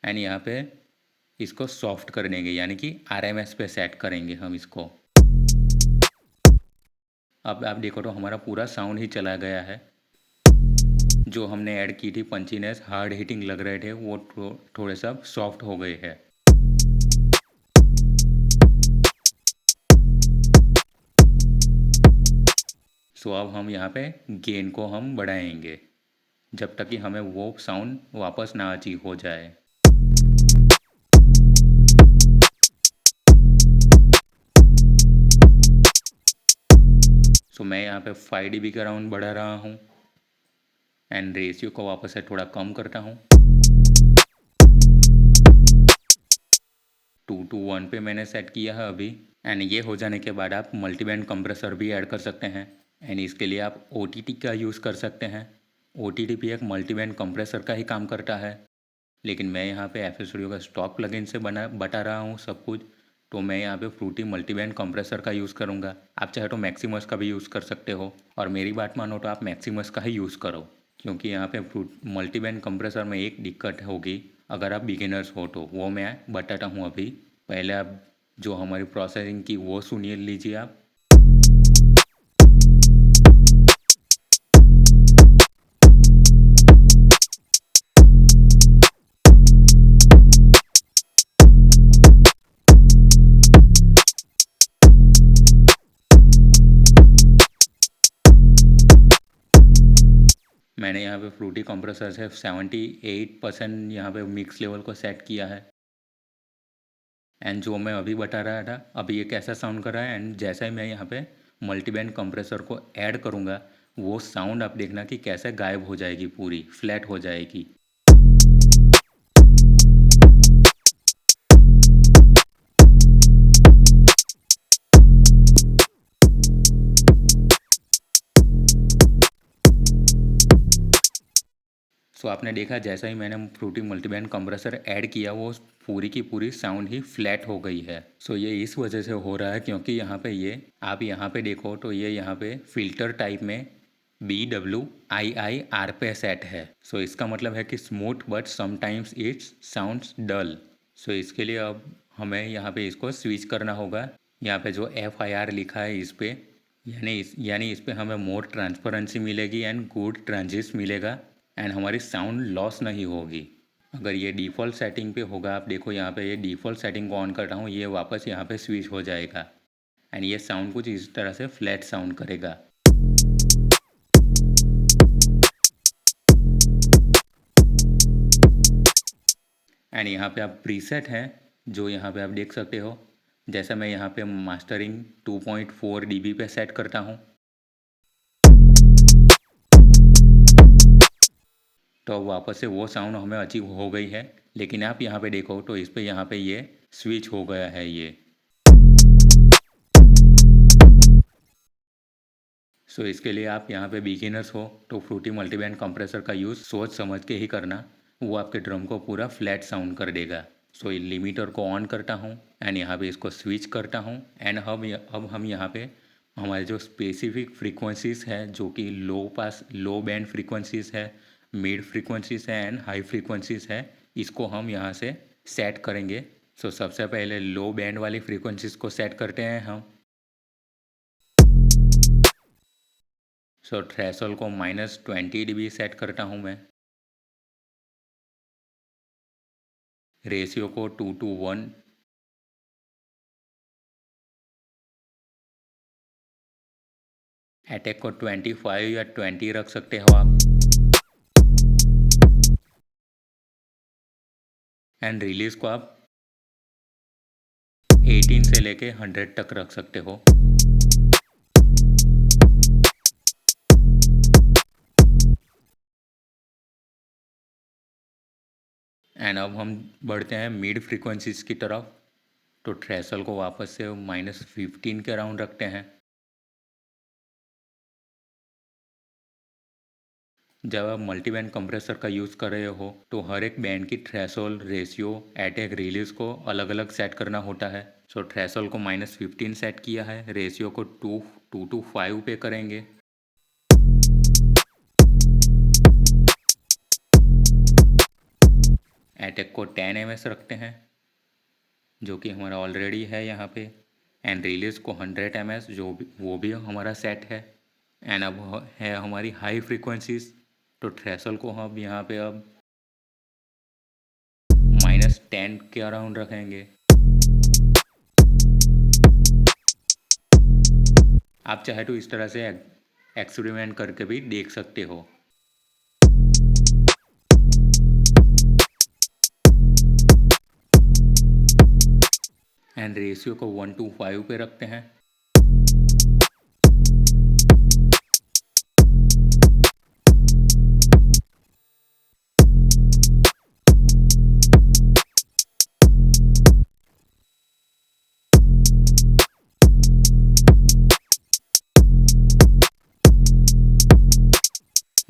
Speaker 1: एंड यहाँ पे इसको सॉफ्ट कर देंगे, यानी कि RMS पे सेट करेंगे हम इसको। अब आप देखो तो हमारा पूरा साउंड ही चला गया है। जो हमने ऐड की थी पंचीनेस, हार्ड हिटिंग लग रहे थे, वो थोड़े सा सॉफ्ट हो गए हैं। सो अब हम यहाँ पे गेन को हम बढ़ाएंगे जब तक कि हमें वो साउंड वापस ना अचीव हो जाए। सो मैं यहाँ पे 5 dB का राउंड बढ़ा रहा हूँ एंड रेशियो को वापस से थोड़ा कम करता हूँ। 2 to 1 पे मैंने सेट किया है अभी। एंड ये हो जाने के बाद आप मल्टीबैंड कंप्रेसर भी ऐड कर सकते हैं। एंड इसके लिए आप OTT का यूज़ कर सकते हैं। OTT भी एक मल्टीबैंड कंप्रेसर का ही काम करता है, लेकिन मैं यहाँ पे FL Studio का स्टॉक प्लगइन से बता रहा हूँ सब कुछ। तो मैं यहाँ पे फ्रूटी मल्टीबैंड कंप्रेसर का यूज़ करूँगा। आप चाहे तो मैक्सिमस का भी यूज़ कर सकते हो, और मेरी बात मानो तो आप मैक्सिमस का ही यूज़ करो, क्योंकि यहाँ पे मल्टीबैंड कंप्रेसर में एक दिक्कत होगी अगर आप बिगिनर्स हो तो, वो मैं बताता हूँ अभी। पहले आप जो हमारी प्रोसेसिंग की वो सुनिए लीजिए आप। मैंने यहाँ पे फ्रूटी कंप्रेसर से 78% यहाँ पे मिक्स लेवल को सेट किया है। एंड जो मैं अभी बता रहा था अभी ये कैसा साउंड कर रहा है, एंड जैसा ही मैं यहाँ पे मल्टीबैंड कंप्रेसर को ऐड करूँगा वो साउंड आप देखना कि कैसे गायब हो जाएगी, पूरी फ्लैट हो जाएगी। सो आपने देखा जैसा ही मैंने फ्रूटी मल्टीबैंड कंप्रेसर ऐड किया वो पूरी की पूरी साउंड ही फ्लैट हो गई है। सो ये इस वजह से हो रहा है क्योंकि यहाँ पे ये आप यहाँ पे देखो तो ये यहाँ पे फिल्टर टाइप में BWIIR पे सेट है। सो इसका मतलब है कि smooth but sometimes it's sounds dull. So इसके लिए अब हमें यहाँ पे इसको स्विच करना होगा। यहाँ पे जो FIR लिखा है इस पे, यानी इस पे हमें मोर ट्रांसपेरेंसी मिलेगी एंड गुड ट्रांजिस्ट मिलेगा, एंड हमारी साउंड लॉस नहीं होगी। अगर ये डिफ़ॉल्ट सेटिंग पे होगा, आप देखो यहाँ पे ये डिफ़ॉल्ट सेटिंग को ऑन कर रहा हूँ, ये वापस यहाँ पे स्विच हो जाएगा एंड ये साउंड कुछ इस तरह से फ्लैट साउंड करेगा। एंड यहाँ पे आप प्रीसेट हैं जो यहाँ पे आप देख सकते हो, जैसा मैं यहाँ पे मास्टरिंग 2.4 dB पे सेट करता हूँ तो अब वापस से वो साउंड हमें अचीव हो गई है। लेकिन आप यहाँ पे देखो तो इस पे यहाँ पे ये स्विच हो गया है ये। सो इसके लिए आप यहाँ पे बिगिनर्स हो तो फ्रूटी मल्टीबैंड कंप्रेसर का यूज़ सोच समझ के ही करना, वो आपके ड्रम को पूरा फ्लैट साउंड कर देगा। सो ये लिमिटर को ऑन करता हूँ एंड यहाँ पे इसको स्विच करता हूँ। एंड अब हम यहाँ पे हमारे जो स्पेसिफिक फ्रीक्वेंसीज़ है जो कि लो बैंड फ्रीक्वेंसीज़ है, मिड फ्रीक्वेंसीज़ है एंड हाई फ्रीक्वेंसीज़ है, इसको हम यहाँ से सेट करेंगे। सो सबसे पहले लो बैंड वाली फ्रीक्वेंसीज़ को सेट करते हैं हम। सो थ्रेशोल्ड को -20 dB सेट करता हूँ मैं। रेशियो को 2 to 1। अटैक को 25 या 20 रख सकते हो आप। एंड रिलीज को आप 18 से लेके 100 तक रख सकते हो। एंड अब हम बढ़ते हैं मिड फ्रीक्वेंसीज की तरफ। तो थ्रेशोल्ड को वापस से -15 के अराउंड रखते हैं। जब आप मल्टी बैंड कंप्रेसर का यूज़ कर रहे हो तो हर एक बैंड की थ्रेशोल्ड रेशियो अटैक रिलीज को अलग अलग सेट करना होता है। सो थ्रेशोल्ड को -15 सेट किया है, रेशियो को 2:5 पे करेंगे। अटैक को 10 एमएस रखते हैं जो कि हमारा ऑलरेडी है यहाँ पे। एंड रिलीज को 100 एमएस जो भी वो भी हमारा सेट है। एंड अब है हमारी हाई फ्रीक्वेंसीज, तो थ्रेशोल्ड को हम यहाँ पे अब -10 के अराउंड रखेंगे। आप चाहे तो इस तरह से एक्सपेरिमेंट करके भी देख सकते हो। एंड रेशियो को 1:5 पे रखते हैं।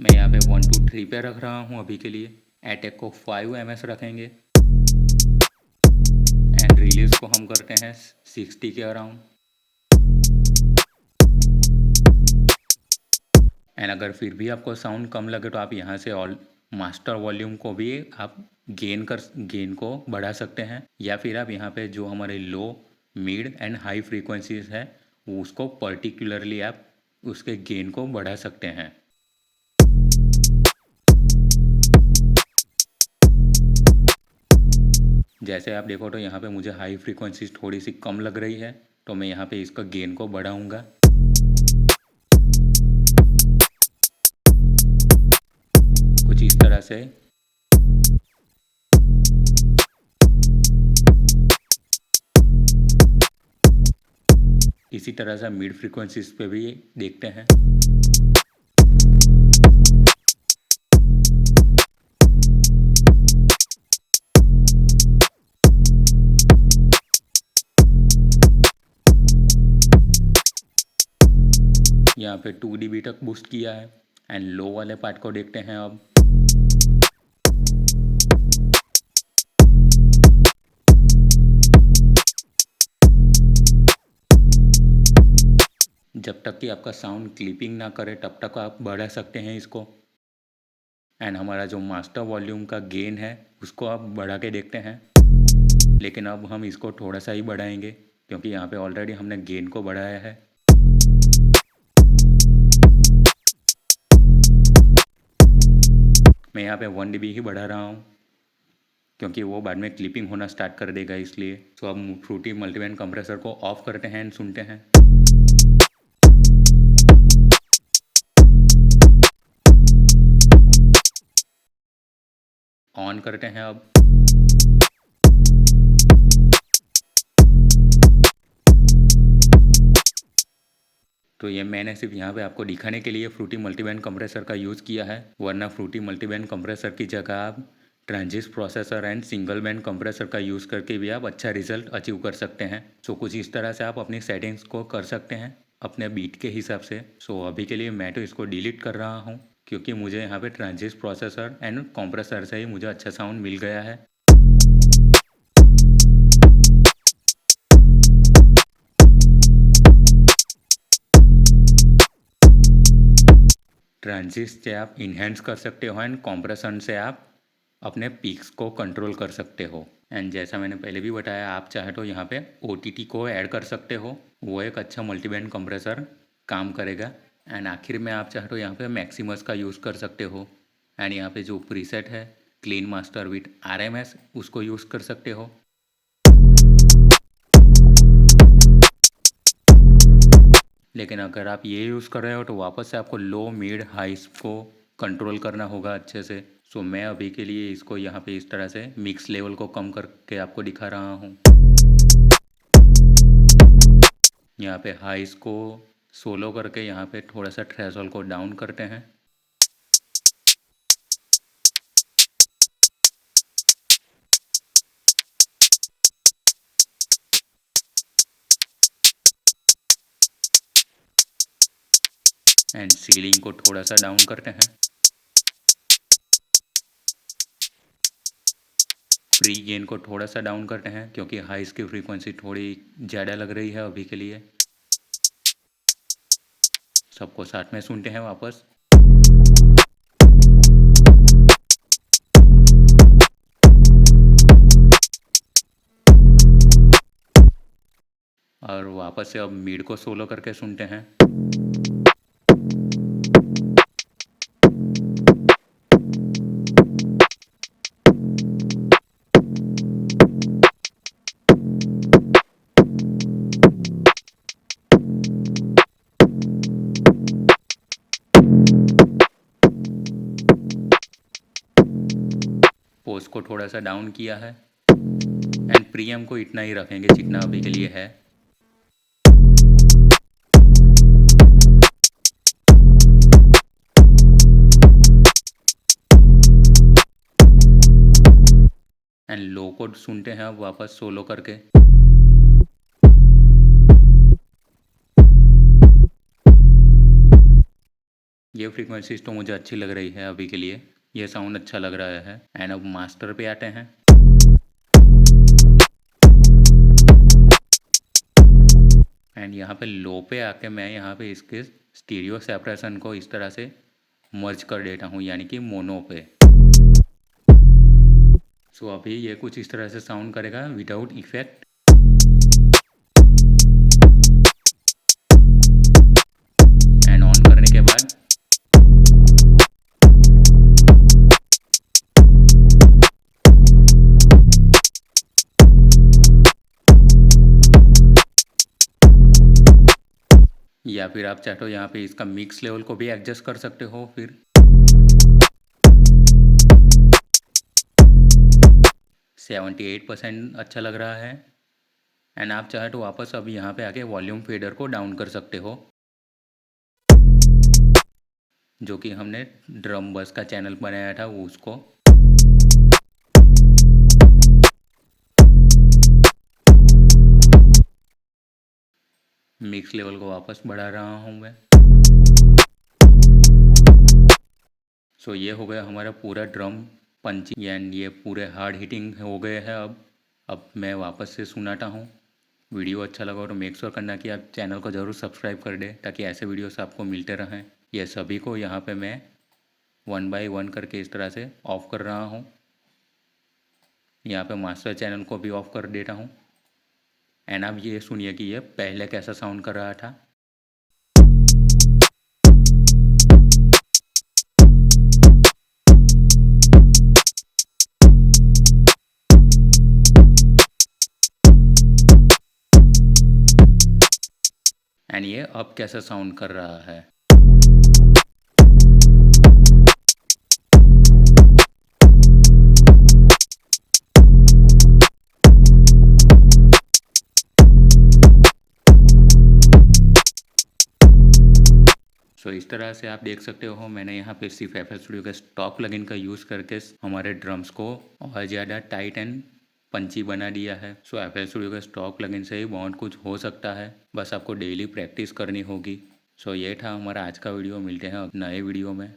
Speaker 1: मैं यहाँ पे 1 2 3 पे रख रहा हूँ अभी के लिए। अटैक को 5 एमएस रखेंगे एंड रिलीज को हम करते हैं 60 के अराउंड। एंड अगर फिर भी आपको साउंड कम लगे तो आप यहाँ से ऑल मास्टर वॉल्यूम को भी आप गेन को बढ़ा सकते हैं, या फिर आप यहाँ पे जो हमारे लो मिड एंड हाई फ्रीक्वेंसीज है उसको पर्टिकुलरली आप उसके गेन को बढ़ा सकते हैं। जैसे आप देखो तो यहाँ पे मुझे हाई फ्रीक्वेंसीज थोड़ी सी कम लग रही है, तो मैं यहाँ पे इसका गेन को बढ़ाऊंगा। कुछ इस तरह से। इसी तरह से मिड फ्रीक्वेंसीज पे भी देखते हैं। यहाँ पे 2 dB तक बूस्ट किया है। एंड लो वाले पार्ट को देखते हैं अब। जब तक कि आपका साउंड क्लिपिंग ना करे तब तक आप बढ़ा सकते हैं इसको। एंड हमारा जो मास्टर वॉल्यूम का गेन है उसको आप बढ़ा के देखते हैं, लेकिन अब हम इसको थोड़ा सा ही बढ़ाएंगे क्योंकि यहाँ पे ऑलरेडी हमने गेन को बढ़ाया है। मैं यहाँ पे 1 dB ही बढ़ा रहा हूँ क्योंकि वो बाद में क्लिपिंग होना स्टार्ट कर देगा इसलिए। तो अब फ्रूटी मल्टीबैंड कंप्रेसर को ऑफ करते हैं एंड सुनते हैं। ऑन करते हैं अब। तो ये मैंने सिर्फ यहाँ पे आपको दिखाने के लिए फ्रूटी मल्टीबैंड कंप्रेसर का यूज़ किया है, वरना फ्रूटी मल्टीबैंड कंप्रेसर की जगह आप transient processor and single band compressor का यूज़ करके भी आप अच्छा रिजल्ट अचीव कर सकते हैं। सो कुछ इस तरह से आप अपनी सेटिंग्स को कर सकते हैं अपने बीट के हिसाब से। सो अभी के लिए मैं तो इसको डिलीट कर रहा हूँ क्योंकि मुझे यहाँ पे ट्रांजिस्ट प्रोसेसर एंड कंप्रेसर से ही मुझे अच्छा साउंड मिल गया है। ट्रांजिस्ट से आप इन्हेंस कर सकते हो एंड कॉम्प्रेशन से आप अपने पीक्स को कंट्रोल कर सकते हो। एंड जैसा मैंने पहले भी बताया, आप चाहे तो यहाँ पे OTT को ऐड कर सकते हो, वो एक अच्छा मल्टीबैंड कंप्रेसर काम करेगा। एंड आखिर में आप चाहे तो यहाँ पे मैक्सिमस का यूज़ कर सकते हो। एंड यहाँ पे जो प्रीसेट है क्लीन मास्टर विथ RMS उसको यूज़ कर सकते हो। लेकिन अगर आप ये यूज़ कर रहे हो तो वापस से आपको लो मिड हाइस को कंट्रोल करना होगा अच्छे से। सो मैं अभी के लिए इसको यहाँ पे इस तरह से मिक्स लेवल को कम करके आपको दिखा रहा हूँ। यहाँ पे हाइस को सोलो करके यहाँ पे थोड़ा सा थ्रेशोल्ड को डाउन करते हैं। एंड सीलिंग को थोड़ा सा डाउन करते हैं। प्री गेन को थोड़ा सा डाउन करते हैं क्योंकि हाइस की फ्रीक्वेंसी थोड़ी ज़्यादा लग रही है अभी के लिए। सबको साथ में सुनते हैं वापस। और वापस से अब मिड को सोलो करके सुनते हैं। पोज को थोड़ा सा डाउन किया है एंड प्रीएम को इतना ही रखेंगे जितना अभी के लिए है। एंड लो को सुनते हैं अब वापस सोलो करके। ये फ्रीक्वेंसीज तो मुझे अच्छी लग रही है अभी के लिए, ये साउंड अच्छा लग रहा है। एंड अब मास्टर पे आते हैं। एंड यहाँ पे लो पे आके मैं यहाँ पे इसके स्टीरियो सेपरेशन को इस तरह से मर्ज कर देता हूँ, यानी कि मोनो पे। सो अभी ये कुछ इस तरह से साउंड करेगा विदाउट इफेक्ट। एंड ऑन करने के बाद या फिर आप चाहो तो यहाँ पे इसका मिक्स लेवल को भी एडजस्ट कर सकते हो। फिर 78% अच्छा लग रहा है। एंड आप चाहे तो वापस अब यहाँ पे आके वॉल्यूम फेडर को डाउन कर सकते हो, जो कि हमने ड्रम बस का चैनल बनाया था उसको। मिक्स लेवल को वापस बढ़ा रहा हूँ मैं। सो ये हो गया हमारा पूरा ड्रम पंचिंग एंड ये पूरे हार्ड हिटिंग हो गए हैं। अब मैं वापस से सुनाता हूँ। वीडियो अच्छा लगा हो तो मेक श्योर करना कि आप चैनल को ज़रूर सब्सक्राइब कर दें ताकि ऐसे वीडियोस आपको मिलते रहें। ये सभी को यहाँ पे मैं 1 बाय 1 करके इस तरह से ऑफ़ कर रहा हूँ। यहाँ पे मास्टर चैनल को भी ऑफ़ कर देता हूँ। एंड अब ये सुनिए कि ये पहले कैसा साउंड कर रहा था। एंड ये अब कैसा साउंड कर रहा है। सो इस तरह से आप देख सकते हो मैंने यहाँ पे सिर्फ FL स्टूडियो के स्टॉक प्लगइन का यूज़ करके हमारे ड्रम्स को और ज़्यादा टाइट एंड पंची बना दिया है। सो FL स्टूडियो के स्टॉक प्लगइन से ही बहुत कुछ हो सकता है, बस आपको डेली प्रैक्टिस करनी होगी। सो ये था हमारा आज का वीडियो। मिलते हैं नए वीडियो में।